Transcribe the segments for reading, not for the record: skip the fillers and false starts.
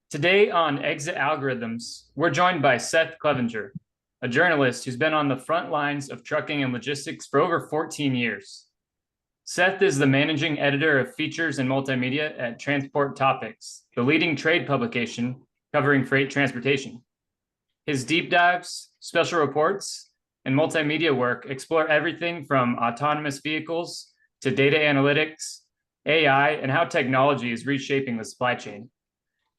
Today on Exit Algorithms, we're joined by Seth Clevenger, a journalist who's been on the front lines of trucking and logistics for over 14 years. Seth is the managing editor of Features and Multimedia at Transport Topics, the leading trade publication covering freight transportation. His deep dives, special reports, and multimedia work explore everything from autonomous vehicles to data analytics, AI, and how technology is reshaping the supply chain.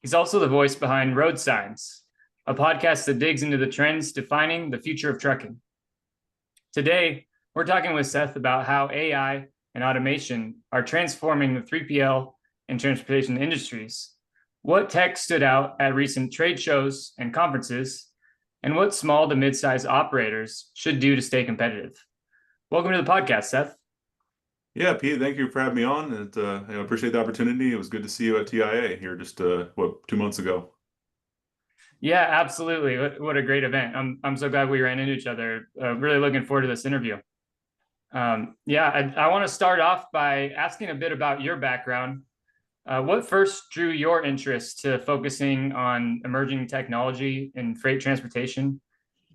He's also the voice behind Roadsigns, a podcast that digs into the trends defining the future of trucking. Today, we're talking with Seth about how AI and automation are transforming the 3PL and transportation industries, what tech stood out at recent trade shows and conferences, and what small to mid-sized operators should do to stay competitive. Welcome to the podcast, Seth. Yeah, Pete, thank you for having me on. And I appreciate the opportunity. It was good to see you at TIA here just 2 months ago. Yeah, absolutely. What a great event. I'm so glad we ran into each other. Really looking forward to this interview. I want to start off by asking a bit about your background. What first drew your interest to focusing on emerging technology in freight transportation?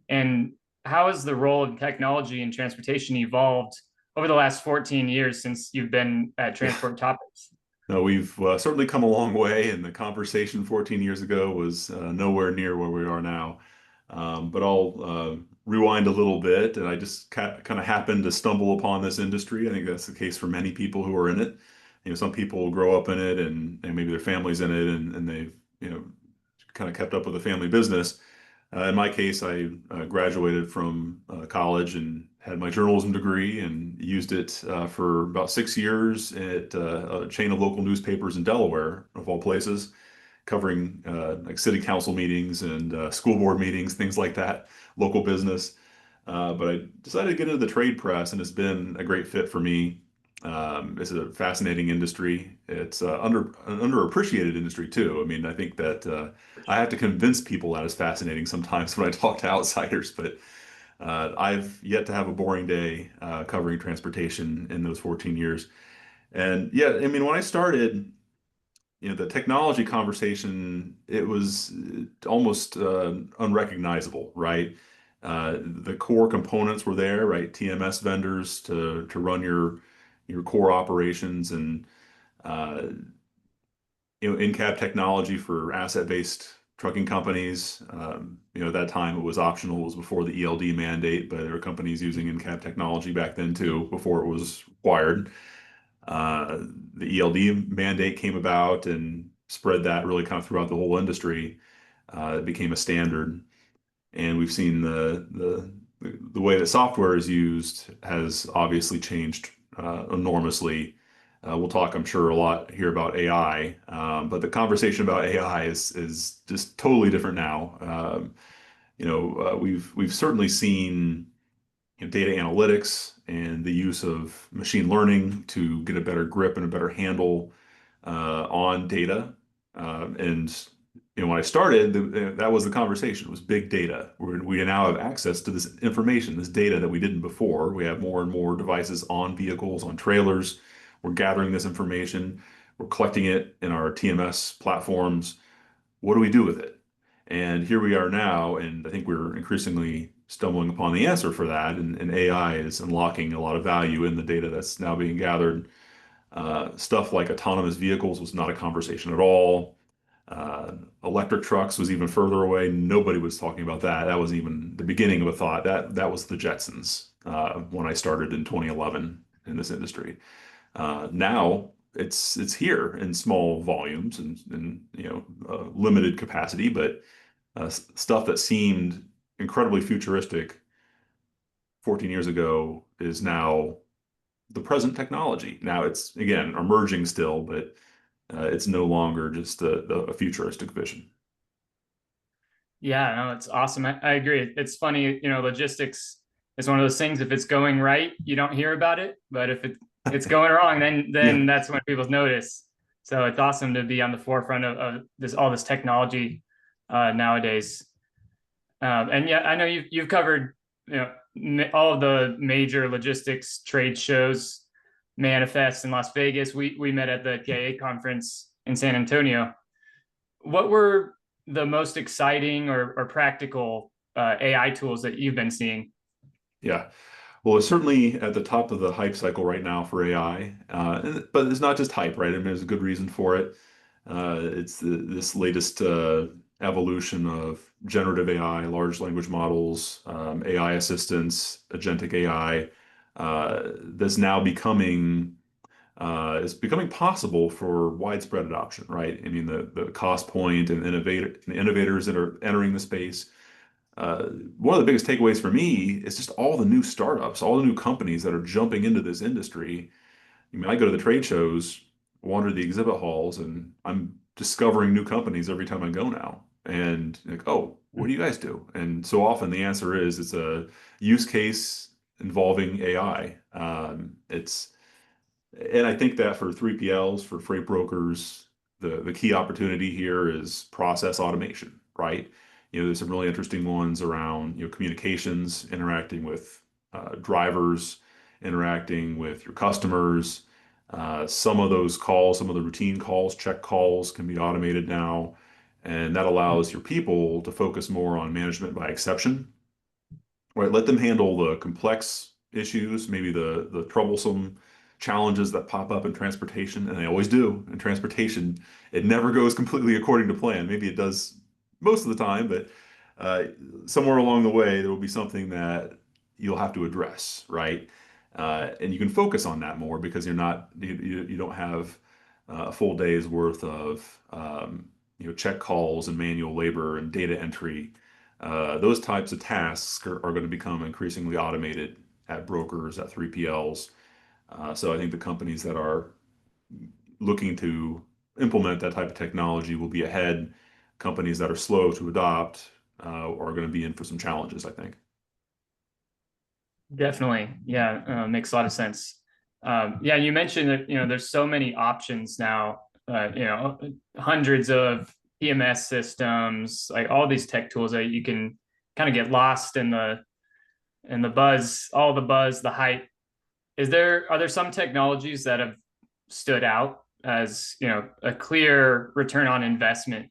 And how has the role of technology in transportation evolved over the last 14 years since you've been at Transport Topics? No, we've certainly come a long way, and the conversation 14 years ago was nowhere near where we are now. But I'll rewind a little bit, and I just kind of happened to stumble upon this industry. I think that's the case for many people who are in it. Some people grow up in it, and maybe their family's in it, and they've kind of kept up with the family business. In my case, I graduated from college and had my journalism degree and used it for about 6 years at a chain of local newspapers in Delaware, of all places, covering like city council meetings and school board meetings, things like that, local business. But I decided to get into the trade press, and it's been a great fit for me. It's a fascinating industry. It's an underappreciated industry too. I mean, I think that I have to convince people that it's fascinating sometimes when I talk to outsiders, but I've yet to have a boring day covering transportation in those 14 years. And yeah, I mean, when I started, the technology conversation, it was almost unrecognizable, right? The core components were there, right? TMS vendors to run your core operations and uh, in-cab technology for asset-based trucking companies. At that time it was optional. It was before the ELD mandate, but there were companies using in-cab technology back then too, before it was required. Uh, the ELD mandate came about and spread that really kind of throughout the whole industry. It became a standard, and we've seen the way that software is used has obviously changed enormously. We'll talk, I'm sure, a lot here about AI, but the conversation about AI is just totally different now. We've certainly seen data analytics and the use of machine learning to get a better grip and a better handle on data. And when I started, that was the conversation. It was big data. We now have access to this information, this data that we didn't before. We have more and more devices on vehicles, on trailers. We're gathering this information. We're collecting it in our TMS platforms. What do we do with it? And here we are now, and I think we're increasingly stumbling upon the answer for that. And AI is unlocking a lot of value in the data that's now being gathered. Stuff like autonomous vehicles was not a conversation at all. Electric trucks was even further away. Nobody was talking about that. That wasn't even the beginning of a thought. That was the Jetsons when I started in 2011 in this industry. Now it's here in small volumes and limited capacity, but stuff that seemed incredibly futuristic 14 years ago is now the present technology. Now it's again emerging still, but it's no longer just a futuristic vision. Yeah, no, it's awesome. I agree. It's funny, logistics is one of those things. If it's going right, you don't hear about it, but if it's going wrong, then Yeah. that's when people notice. So it's awesome to be on the forefront of all this technology nowadays. And yeah, I know you've covered all of the major logistics trade shows, Manifest in Las Vegas. We met at the TIA conference in San Antonio. what were the most exciting or practical AI tools that you've been seeing? Yeah. Well, it's certainly at the top of the hype cycle right now for AI, but it's not just hype, right? I mean, there's a good reason for it. It's this latest evolution of generative AI, large language models, AI assistants, agentic AI, that's now becoming is becoming possible for widespread adoption, right? I mean, the cost point and innovators that are entering the space. Uh, One of the biggest takeaways for me is just all the new startups, all the new companies that are jumping into this industry. I mean, I go to the trade shows, wander the exhibit halls, and I'm discovering new companies every time I go now. And like, oh, what do you guys do? And so often the answer is it's a use case involving AI. And I think that for 3PLs, for freight brokers, the key opportunity here is process automation, right? There's some really interesting ones around, communications, interacting with drivers, interacting with your customers. Some of those calls, some of the routine calls, check calls can be automated now, and that allows your people to focus more on management by exception, right? Let them handle the complex issues, maybe the troublesome challenges that pop up in transportation, and they always do. In transportation, it never goes completely according to plan. Maybe it does most of the time, but uh, somewhere along the way, there will be something that you'll have to address, right? And you can focus on that more because you don't have a full day's worth of check calls and manual labor and data entry. Those types of tasks are going to become increasingly automated at brokers, at 3PLs. So I think the companies that are looking to implement that type of technology will be ahead. Companies that are slow to adopt are going to be in for some challenges, I think. Definitely. Yeah, makes a lot of sense. Yeah, you mentioned that, there's so many options now, hundreds of EMS systems, like all these tech tools that you can kind of get lost in the buzz, all the buzz, the hype. Are there some technologies that have stood out as, a clear return on investment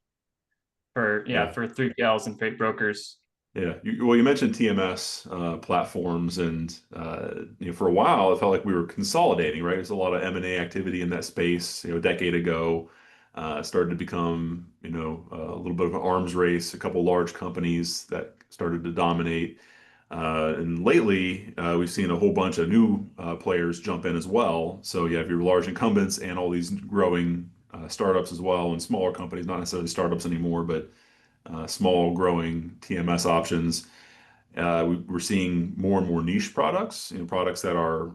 Yeah. for 3PLs and freight brokers? Yeah. Well, you mentioned TMS platforms, and for a while, it felt like we were consolidating, right? There's a lot of M&A activity in that space. A decade ago, started to become, a little bit of an arms race. A couple large companies that started to dominate. And lately, we've seen a whole bunch of new players jump in as well. So you have your large incumbents and all these growing startups as well, and smaller companies, not necessarily startups anymore, but small growing TMS options. We're seeing more and more niche products, products that are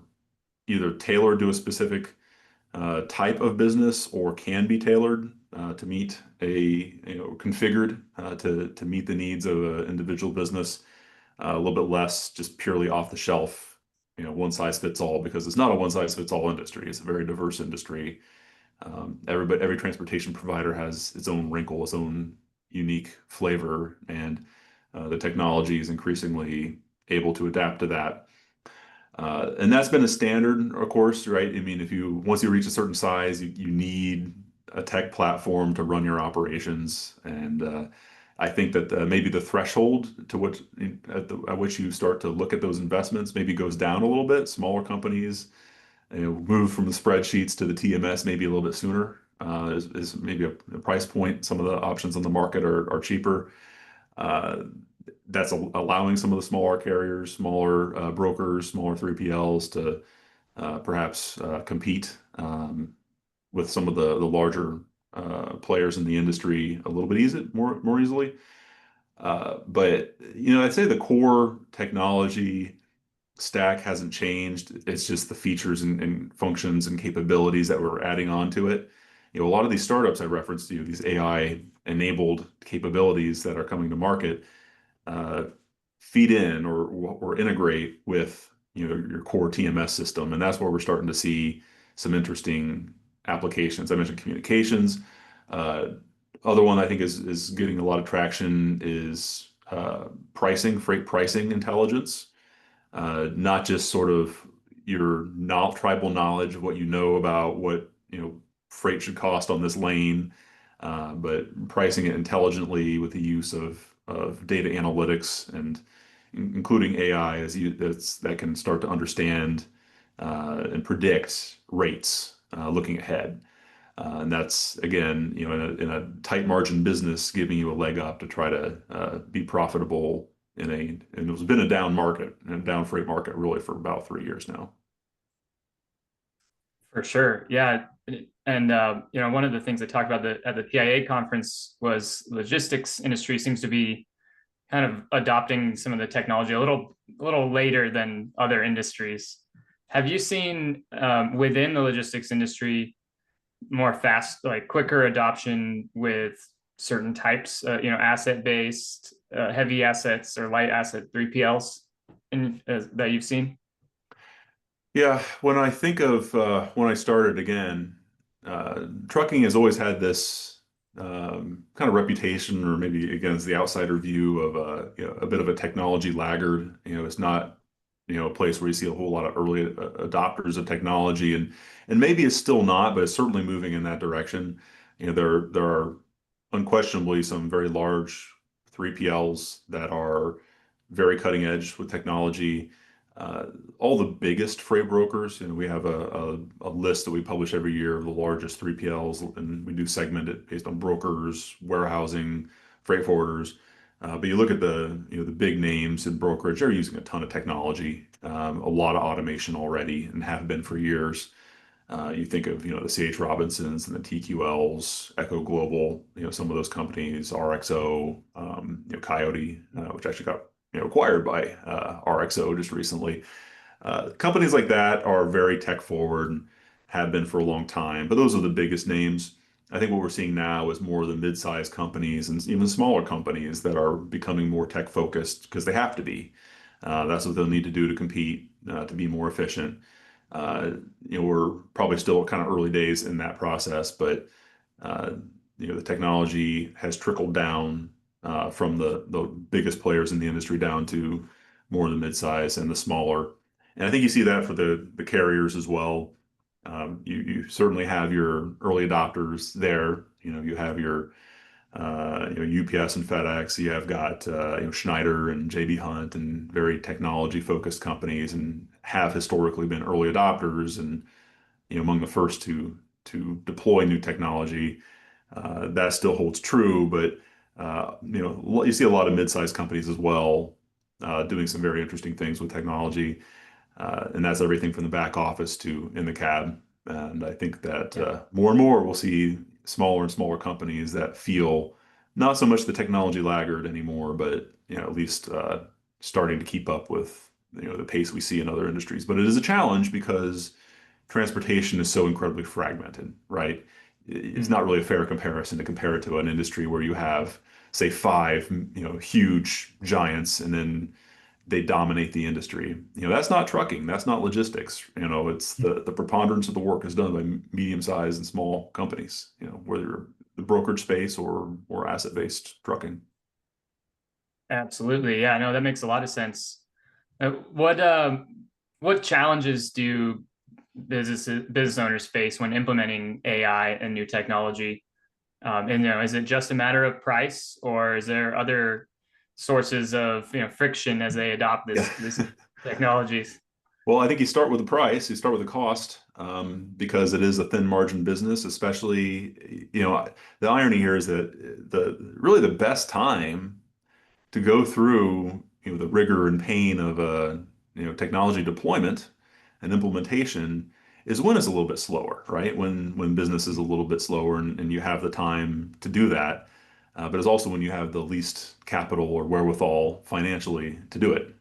either tailored to a specific type of business or can be tailored to meet configured to meet the needs of an individual business. A little bit less just purely off the shelf, one size fits all, because it's not a one size fits all industry. It's a very diverse industry. Every transportation provider has its own wrinkle, its own unique flavor, and the technology is increasingly able to adapt to that. And that's been a standard, of course, right? I mean, if you once you reach a certain size, you need a tech platform to run your operations, and I think that maybe the threshold to what at which you start to look at those investments maybe goes down a little bit. Smaller companies move from the spreadsheets to the TMS maybe a little bit sooner. Is maybe a price point. Some of the options on the market are cheaper. Uh, that's allowing some of the smaller carriers, smaller brokers, smaller 3PLs to perhaps compete with some of the larger players in the industry a little bit more easily. But I'd say the core technology stack hasn't changed. It's just the features and functions and capabilities that we're adding on to it. A lot of these startups I referenced to, these AI enabled capabilities that are coming to market, uh, feed in or integrate with your core TMS system, and that's where we're starting to see some interesting applications. I mentioned communications. Uh, Other one I think is getting a lot of traction is freight pricing intelligence, not just sort of your tribal knowledge of what you know about what freight should cost on this lane, but pricing it intelligently with the use of data analytics and including AI that can start to understand and predict rates looking ahead. And that's again, in a tight margin business, giving you a leg up to try to be profitable and it's been a down market and a down freight market really for about 3 years now. For sure. Yeah. And one of the things I talked about at the PIA conference was logistics industry seems to be kind of adopting some of the technology a little later than other industries. Have you seen within the logistics industry more fast, like quicker adoption with certain types, asset based, heavy assets or light asset 3PLs that you've seen? Yeah, when I think of when I started again, trucking has always had this kind of reputation, or maybe against the outsider view of a bit of a technology laggard. It's not a place where you see a whole lot of early adopters of technology, and maybe it's still not, but it's certainly moving in that direction. There are unquestionably some very large 3PLs that are very cutting edge with technology. Uh, all the biggest freight brokers, we have a list that we publish every year of the largest 3PLs, and we do segment it based on brokers, warehousing, freight forwarders. But you look at the big names in brokerage, they're using a ton of technology, a lot of automation already, and have been for years. You think of, the C.H. Robinsons and the TQLs, Echo Global, some of those companies, RXO, Coyote, which actually got, acquired by RXO just recently. Companies like that are very tech forward and have been for a long time, but those are the biggest names. I think what we're seeing now is more of the mid-sized companies and even smaller companies that are becoming more tech focused because they have to be. That's what they'll need to do to compete, to be more efficient. Uh, we're probably still kind of early days in that process, but uh, the technology has trickled down from the biggest players in the industry down to more of the mid-size and the smaller. And I think you see that for the carriers as well. You certainly have your early adopters there. You have your UPS and FedEx. You have got Schneider and JB Hunt and very technology focused companies, and have historically been early adopters and among the first to deploy new technology. That still holds true, but you see a lot of mid-sized companies as well doing some very interesting things with technology, and that's everything from the back office to in the cab. And I think that Yeah. more and more we'll see smaller and smaller companies that feel not so much the technology laggard anymore, but at least starting to keep up with the pace we see in other industries. But it is a challenge because transportation is so incredibly fragmented, right? It's not Mhm. really a fair comparison to compare it to an industry where you have, say, five, huge giants, and then they dominate the industry. That's not trucking, that's not logistics. It's the preponderance of the work is done by medium-sized and small companies, whether you're the brokerage space or asset-based trucking. Absolutely. Yeah, no, that makes a lot of sense. What challenges do business owners face when implementing AI and new technology? And is it just a matter of price, or is there other sources of friction as they adopt Yeah. this technologies? Well, I think you start with the price, you start with the cost, because it is a thin margin business, especially, the irony here is that really the best time to go through, the rigor and pain of a, technology deployment and implementation is when it's a little bit slower, right? When business is a little bit slower and you have the time to do that. But it's also when you have the least capital or wherewithal financially to do it.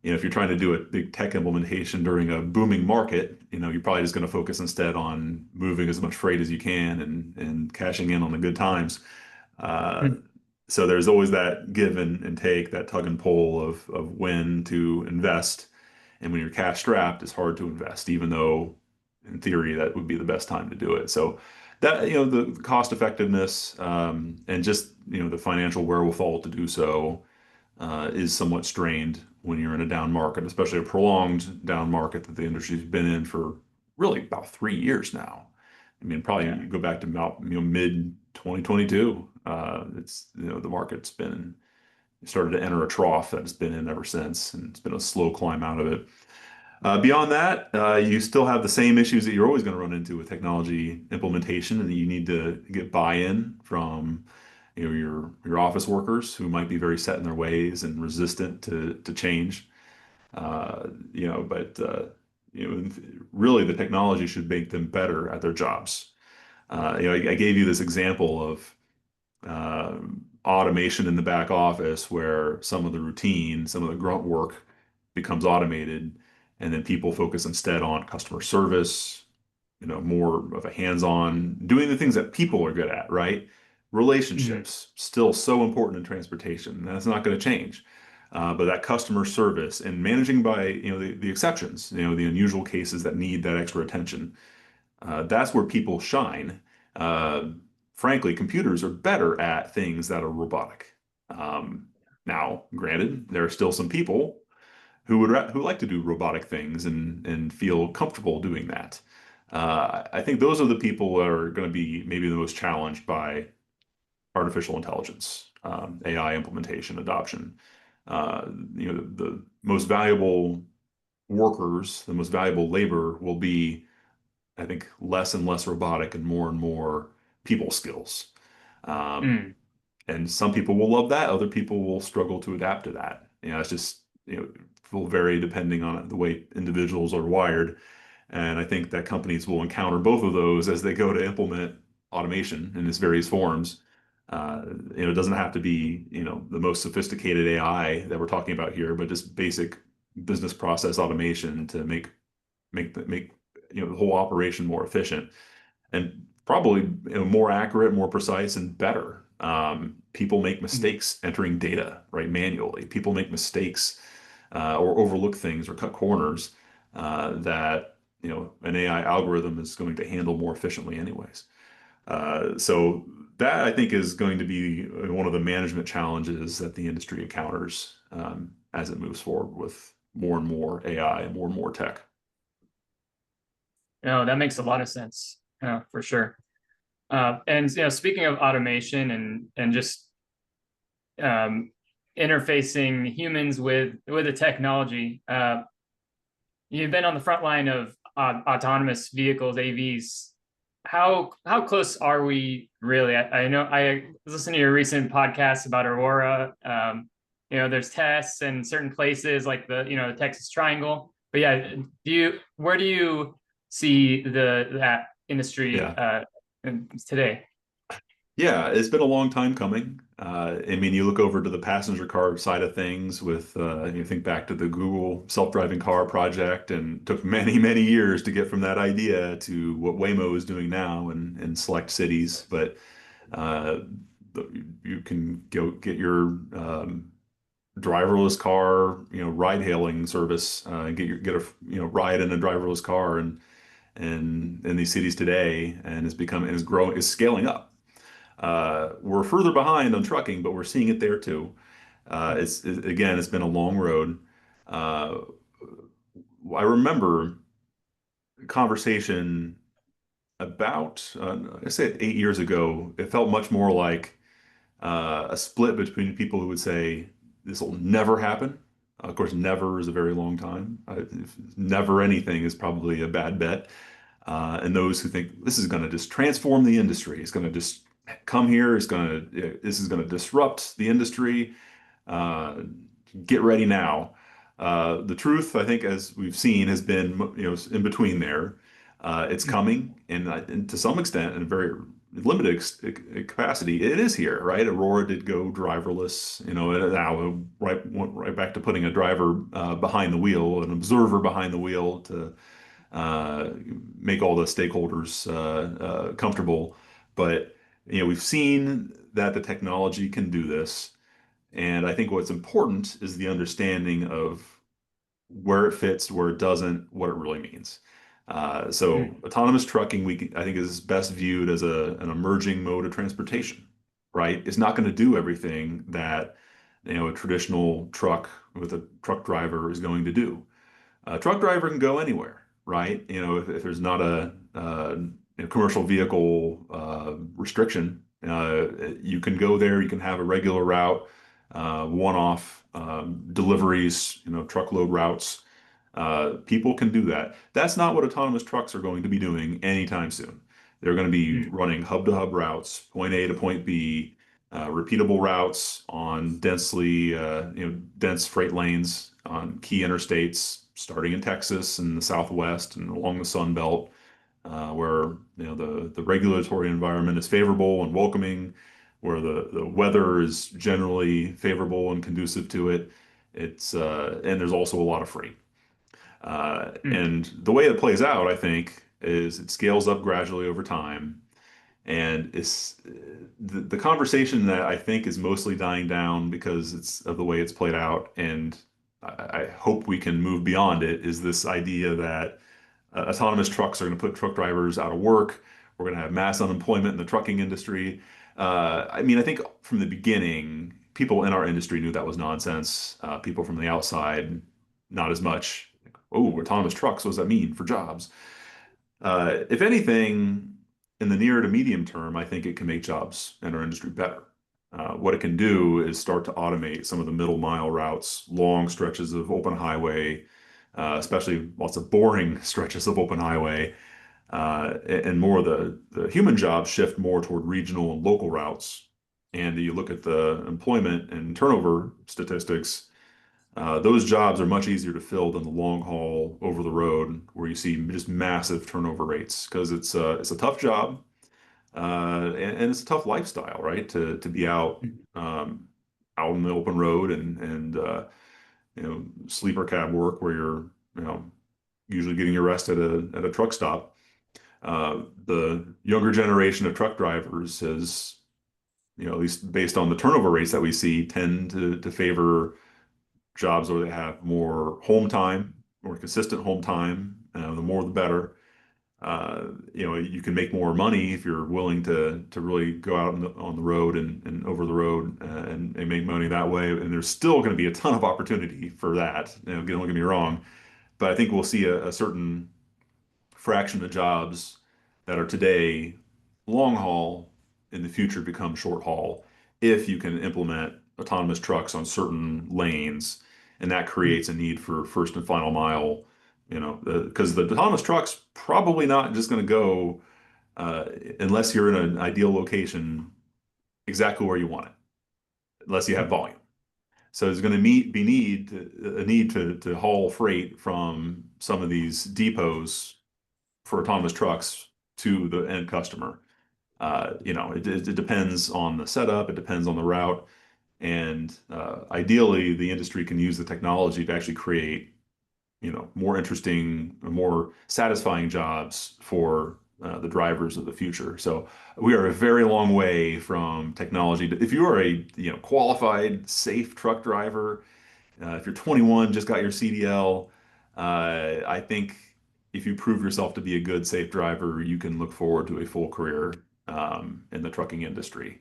If you're trying to do a big tech implementation during a booming market, you're probably just going to focus instead on moving as much freight as you can and cashing in on the good times. Uh, Hmm. so there's always that give and take, that tug and pull of when to invest. And when you're cash strapped, it's hard to invest, even though in theory that would be the best time to do it. So that, the cost effectiveness, and just, the financial wherewithal to do so is somewhat strained when you're in a down market, especially a prolonged down market that the industry's been in for really about 3 years now. I mean, probably Yeah. you go back to about, mid 2022. It's, the market's been started to enter a trough that it's been in ever since, and it's been a slow climb out of it. Beyond that, you still have the same issues that you're always going to run into with technology implementation, and you need to get buy-in from, your office workers who might be very set in their ways and resistant to change. But really, the technology should make them better at their jobs. I gave you this example of uh, automation in the back office where some of the routine, some of the grunt work becomes automated, and then people focus instead on customer service, more of a hands-on, doing the things that people are good at, right? Mhm. Relationships, still so important in transportation. That's not going to change. But that customer service and managing by, the exceptions, the unusual cases that need that extra attention, that's where people shine. Uh, Frankly, computers are better at things that are robotic. Um, Now, granted, there are still some people who like to do robotic things and feel comfortable doing that. I think those are the people that are going to be maybe the most challenged by artificial intelligence, AI implementation, adoption. Uh, the most valuable workers, the most valuable labor will be, I think, less and less robotic and more people skills. Um, Mm. and some people will love that. Other people will struggle to adapt to that. It's just, will vary depending on the way individuals are wired. And I think that companies will encounter both of those as they go to implement automation in its various forms. Uh, it doesn't have to be, the most sophisticated AI that we're talking about here, but just basic business process automation to make the whole operation more efficient and probably, more accurate, more precise, and better. People make Mm. mistakes entering data, right, manually. People make mistakes or overlook things or cut corners that, an AI algorithm is going to handle more efficiently anyways. So that, I think, is going to be one of the management challenges that the industry encounters as it moves forward with more and more AI and more tech. No, that makes a lot of sense. Yeah, for sure. And speaking of automation and just um, interfacing humans with the technology, you've been on the front line of autonomous vehicles, AVs. How close are we really? I know I was listening to your recent podcast about Aurora. There's tests in certain places like the Texas Triangle. But yeah, where do you see that industry Yeah. today? Yeah, it's been a long time coming. I mean, you look over to the passenger car side of things with, you think back to the Google self-driving car project, and took many, many years to get from that idea to what Waymo is doing now in select cities. But uh, you can go get your driverless car, ride-hailing service, and get a ride in a driverless car, and in these cities today, and is growing, is scaling up. We're further behind on trucking, but we're seeing it there too. Again, it's been a long road. Uh, I remember a conversation about, I say 8 years ago. It felt much more like a split between people who would say this will never happen. Of course, never is a very long time. Never anything is probably a bad bet. And those who think this is going to just transform the industry, it's going to just come here, this is going to disrupt the industry. Uh, get ready now. The truth, I think, as we've seen, has been, in between there. It's Mhm. coming, and to some extent, in a very limited capacity, it is here, right? Aurora did go driverless, and now went right back to putting a driver behind the wheel, an observer behind the wheel to uh, make all the stakeholders comfortable. But we've seen that the technology can do this, and I think what's important is the understanding of where it fits, where it doesn't, what it really means. So Mhm. autonomous trucking, I think, is best viewed as an emerging mode of transportation, right? It's not going to do everything that a traditional truck with a truck driver is going to do. A truck driver can go anywhere, right? If there's not commercial vehicle restriction. You can go there, you can have a regular route, one-off deliveries, truckload routes. People can do that. That's not what autonomous trucks are going to be doing anytime soon. They're going to be Mm. running hub-to-hub routes, point A to point B, repeatable routes on dense freight lanes on key interstates, starting in Texas and the Southwest and along the Sun Belt, where the regulatory environment is favorable and welcoming, where the weather is generally favorable and conducive to it. And there's also a lot of freight. Mm. And the way it plays out, I think, is it scales up gradually over time. And it's the conversation that I think is mostly dying down because it's of the way it's played out. And I hope we can move beyond it, is this idea that autonomous trucks are going to put truck drivers out of work. We're going to have mass unemployment in the trucking industry. I mean, I think from the beginning, people in our industry knew that was nonsense. People from the outside, not as much. Oh, autonomous trucks, what does that mean for jobs? If anything, in the near to medium term, I think it can make jobs in our industry better. What it can do is start to automate some of the middle mile routes, long stretches of open highway, especially lots of boring stretches of open highway, and more of the human jobs shift more toward regional and local routes. And you look at the employment and turnover statistics, those jobs are much easier to fill than the long haul over the road, where you see just massive turnover rates because it's a tough job, and it's a tough lifestyle, right? To be um, out in the open road and sleeper cab work where you're usually getting your rest at a truck stop. The younger generation of truck drivers has, at least based on the turnover rates that we see, tend to favor jobs where they have more home time, more consistent home time. The more, the better. You can make more money if you're willing to really go out on the road and over the road, and make money that way. And there's still going to be a ton of opportunity for that. Don't get me wrong, but I think we'll see a certain fraction of jobs that are today long haul in the future become short haul if you can implement autonomous trucks on certain lanes, and that Mm. creates a need for first and final mile, because the autonomous truck's probably not just going to go, uh, unless you're in an ideal location, exactly where you want it, unless you have Mm. volume. So there's going to a need to haul freight from some of these depots for autonomous trucks to the end customer. It depends on the setup, it depends on the route, and ideally, the industry can use the technology to actually create, more interesting, more satisfying jobs for the drivers of the future. So we are a very long way from technology. If you are a qualified, safe truck driver, if you're 21, just got your CDL, I think if you prove yourself to be a good, safe driver, you can look forward to a full career in the trucking industry.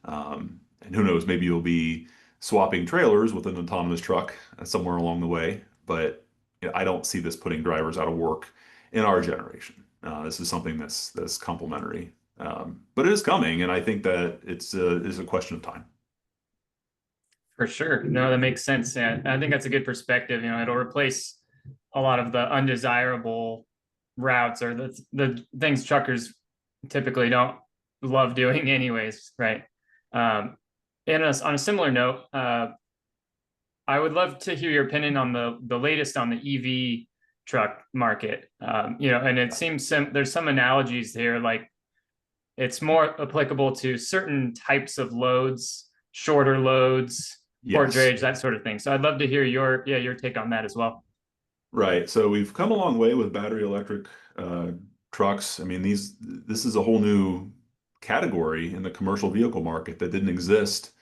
And who knows, maybe you'll be swapping trailers with an autonomous truck somewhere along the way. But I don't see this putting drivers out of work in our generation. This is something that's complementary, but it is coming, and I think that it's a question of time. For sure. No, that makes sense. Yeah, I think that's a good perspective. It'll replace a lot of the undesirable routes or the things truckers typically don't love doing anyways, right? On a similar note, I would love to hear your opinion on the latest on the EV truck market. And it seems there's some analogies here, like it's more applicable to certain types of loads, shorter loads, port Yes. drayage, that sort of thing. So I'd love to hear your take on that as well. Right. So we've come a long way with battery electric uh, trucks. I mean, this is a whole new category in the commercial vehicle market that didn't exist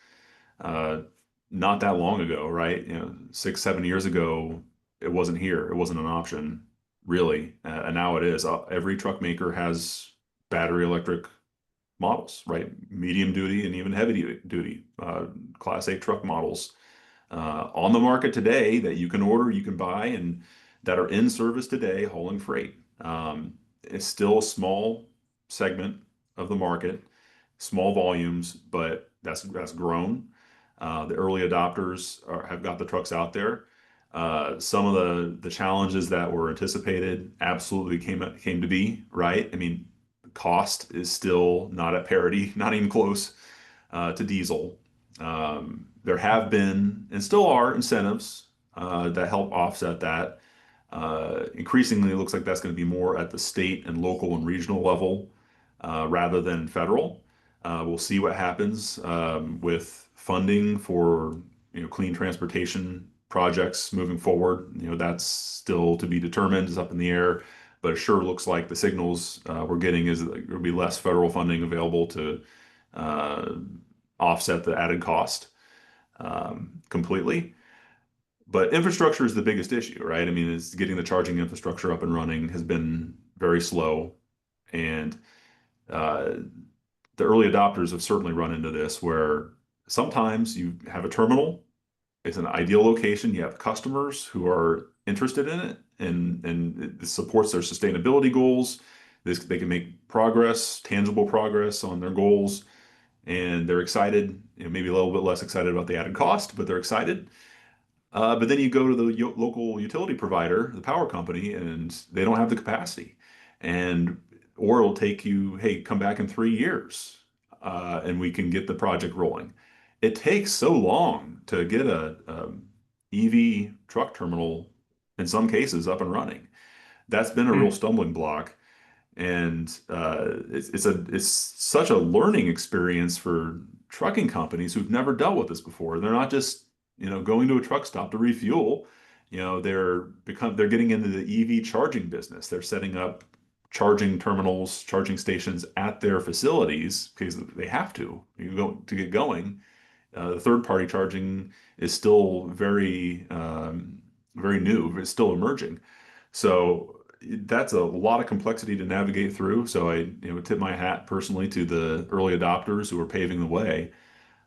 uh, not that long ago, right? 6, 7 years ago, it wasn't here. It wasn't an option, really. And now it is. Every truck maker has battery electric models, right? Medium duty and even heavy duty Class 8 truck models on the market today that you can order, you can buy, and that are in service today hauling freight. It's still a small segment of the market, small volumes, but that's grown. The early adopters have got the trucks out there. Some of the challenges that were anticipated absolutely came to be, right? I mean, cost is still not at parity, not even close to diesel. There have been and still are incentives that help offset that. Increasingly, it looks like that's going to be more at the state and local and regional level rather than federal. We'll see what happens with funding for clean transportation projects moving forward. That's still to be determined. It's up in the air, but it sure looks like the signals we're getting is that there'll be less federal funding available to uh, offset the added cost completely. But infrastructure is the biggest issue, right? I mean, is getting the charging infrastructure up and running has been very slow, and uh, the early adopters have certainly run into this where sometimes you have a terminal, it's an ideal location, you have customers who are interested in it, and it supports their sustainability goals. They can make progress, tangible progress on their goals, and they're excited, maybe a little bit less excited about the added cost, but they're excited. But then you go to the local utility provider, the power company, and they don't have the capacity. And or it'll take you, hey, come back in 3 years, and we can get the project rolling. It takes so long to get a EV truck terminal, in some cases, up and running. That's been a real Hmm. stumbling block. And it's such a learning experience for trucking companies who've never dealt with this before. They're not just, going to a truck stop to refuel. They're getting into the EV charging business. They're setting up charging terminals, charging stations at their facilities because they have to. To get going. The third party charging is still very new. It's still emerging. So that's a lot of complexity to navigate through. So I, tip my hat personally to the early adopters who are paving the way.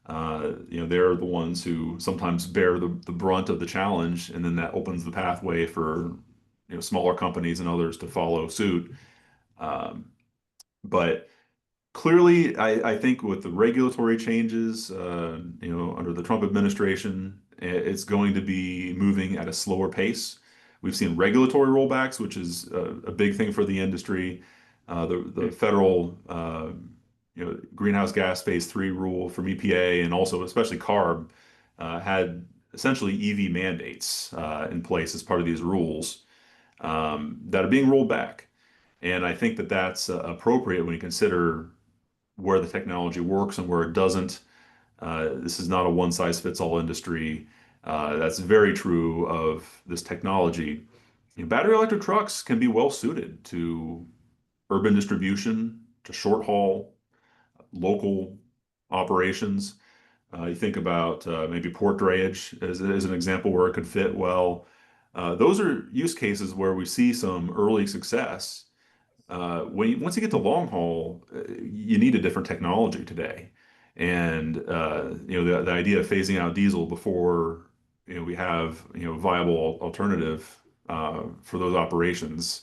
They're the ones who sometimes bear the brunt of the challenge, and then that opens the pathway for, smaller companies and others to follow suit. Um, but clearly, I think with the regulatory changes, under the Trump administration, it's going to be moving at a slower pace. We've seen regulatory rollbacks, which is a big thing for the industry. The Hmm. federal, greenhouse gas phase three rule from EPA and also especially CARB had essentially EV mandates in place as part of these rules that are being rolled back. And I think that that's appropriate when you consider where the technology works and where it doesn't. This is not a one size fits all industry. That's very true of this technology. Battery electric trucks can be well suited to urban distribution, to short haul, local operations. You think about maybe port drayage as an example where it could fit well. Those are use cases where we see some early success. Once you get to long haul, you need a different technology today. And the idea of phasing out diesel before we have viable alternative for those operations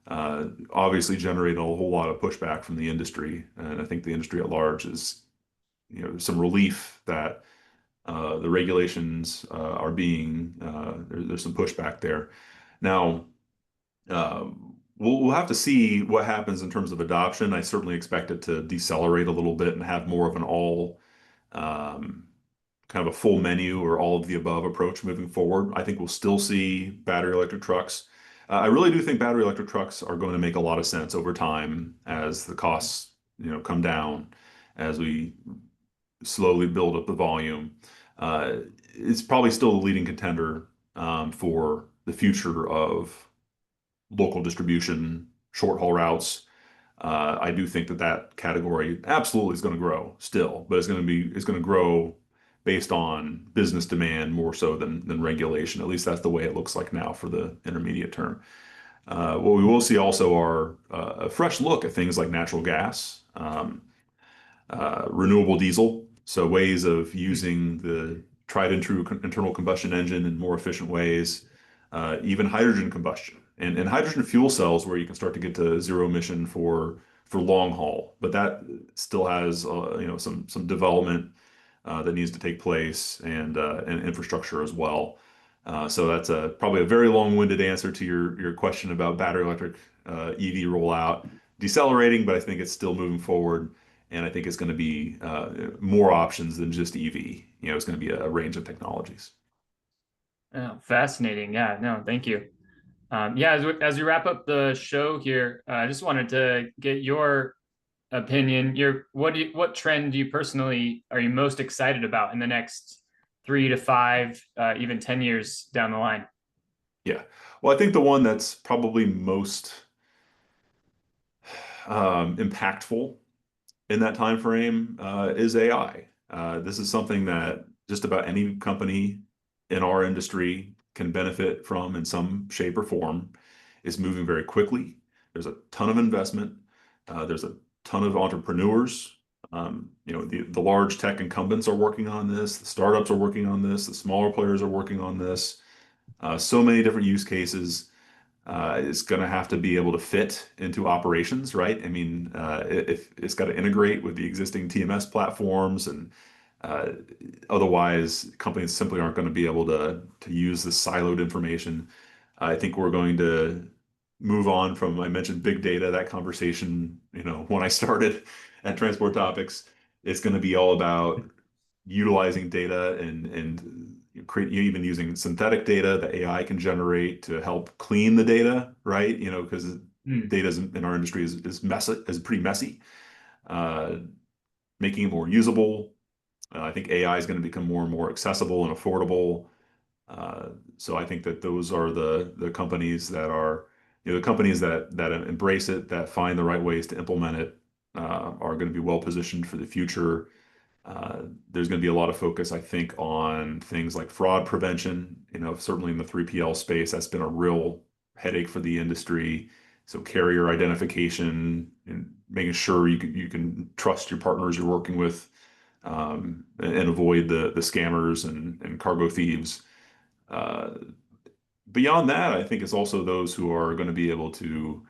obviously generated a whole lot of pushback from the industry. And I think the industry at large is some relief that the regulations are being there's some pushback there. Now, we'll have to see what happens in terms of adoption. I certainly expect it to decelerate a little bit and have more of an all um, kind of a full menu or all of the above approach moving forward. I think we'll still see battery electric trucks. I really do think battery electric trucks are going to make a lot of sense over time as the costs, come down, as we slowly build up the volume. Uh, it's probably still the leading contender for the future of local distribution, short haul routes. I do think that that category absolutely is going to grow still, but it's going to grow based on business demand more so than regulation. At least that's the way it looks like now for the intermediate term. What we will see also are a fresh look at things like natural gas, renewable diesel, so ways of Hmm. using the tried and true internal combustion engine in more efficient ways, even hydrogen combustion and hydrogen fuel cells, where you can start to get to zero emission for for long haul, but that still has some development that needs to take place and infrastructure as well. So that's probably a very long-winded answer to your question about battery electric EV rollout. Decelerating, but I think it's still moving forward, and I think it's going to be more options than just EV. It's going to be a range of technologies. Oh, fascinating. Yeah, no, thank you. Yeah, as we wrap up the show here, I just wanted to get your opinion. What trend do you personally are you most excited about in the next 3 to 5, even 10 years down the line? Yeah. Well, I think the one that's probably most impactful in that time frame is AI. This is something that just about any company in our industry can benefit from in some shape or form. It's moving very quickly. There's a ton of investment. There's a ton of entrepreneurs. The large tech incumbents are working on this. The startups are working on this. The smaller players are working on this. So many different use cases. It's going to have to be able to fit into operations, right? I mean, if it's got to integrate with the existing TMS platforms, and uh, otherwise, companies simply aren't going to be able to use this siloed information. I think we're going to move on from, I mentioned big data, that conversation, when I started at Transport Topics. It's going to be all about utilizing data and create, even using synthetic data that AI can generate to help clean the data, right? Because Hmm. data in our industry is pretty messy. Uh, Making it more usable. I think AI is going to become more and more accessible and affordable. Uh, so I think that those are the companies that are, the companies that embrace it, that find the right ways to implement it, are going to be well positioned for the future. There's going to be a lot of focus, I think, on things like fraud prevention. Certainly in the 3PL space, that's been a real headache for the industry. So carrier identification and making sure you can trust your partners you're working with, and avoid the scammers and cargo thieves. Uh, Beyond that, I think it's also those who are going to be able to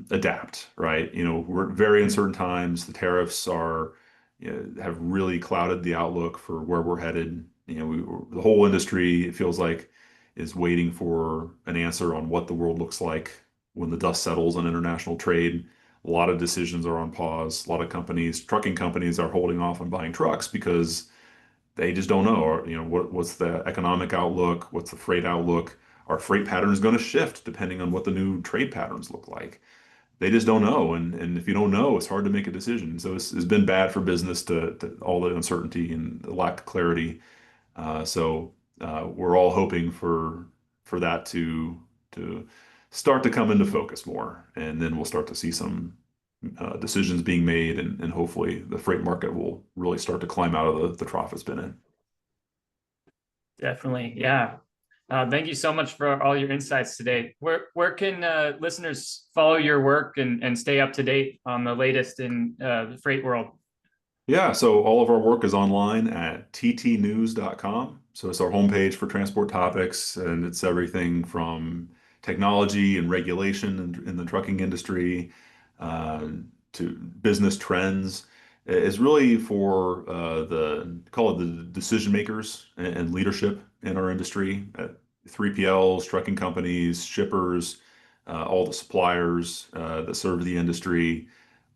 adapt, right? We're at very Hmm. uncertain times. The tariffs have really clouded the outlook for where we're headed. The whole industry, it feels like, is waiting for an answer on what the world looks like when the dust settles on international trade. A lot of decisions are on pause. A lot of trucking companies are holding off on buying trucks because they just don't know. Or, what's the economic outlook? What's the freight outlook? Are freight patterns going to shift depending on what the new trade patterns look like? They just don't know. And if you don't know, it's hard to make a decision. So it's been bad for business to all the uncertainty and the lack of clarity. We're all hoping for that to start to come into focus more, and then we'll start to see some decisions being made, and hopefully the freight market will really start to climb out of the trough it's been in. Definitely. Yeah. Thank you so much for all your insights today. Where can listeners follow your work and stay up to date on the latest in the freight world? Yeah, so all of our work is online at ttnews.com. So it's our homepage for transport topics, and it's everything from technology and regulation in the trucking industry, uh, to business trends. It's really for call it the decision makers and leadership in our industry, 3PLs, trucking companies, shippers, all the suppliers that serve the industry.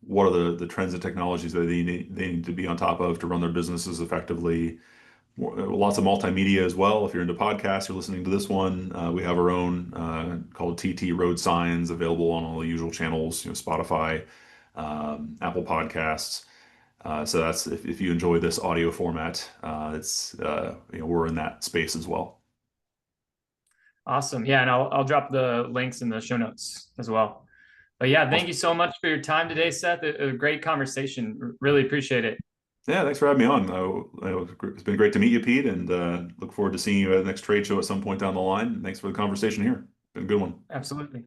What are the trends and technologies that they need to be on top of to run their businesses effectively? Lots of multimedia as well. If you're into podcasts, you're listening to this one. We have our own called TT Roadsigns, available on all the usual channels, Spotify, Apple Podcasts. So that's if you enjoy this audio format, it's we're in that space as well. Awesome. Yeah, and I'll drop the links in the show notes as well. But yeah, thank you Awesome. so much for your time today, Seth. A great conversation. Really appreciate it. Yeah, thanks for having me on. It's been great to meet you, Pete, and look forward to seeing you at the next trade show at some point down the line. Thanks for the conversation here. Been a good one. Absolutely.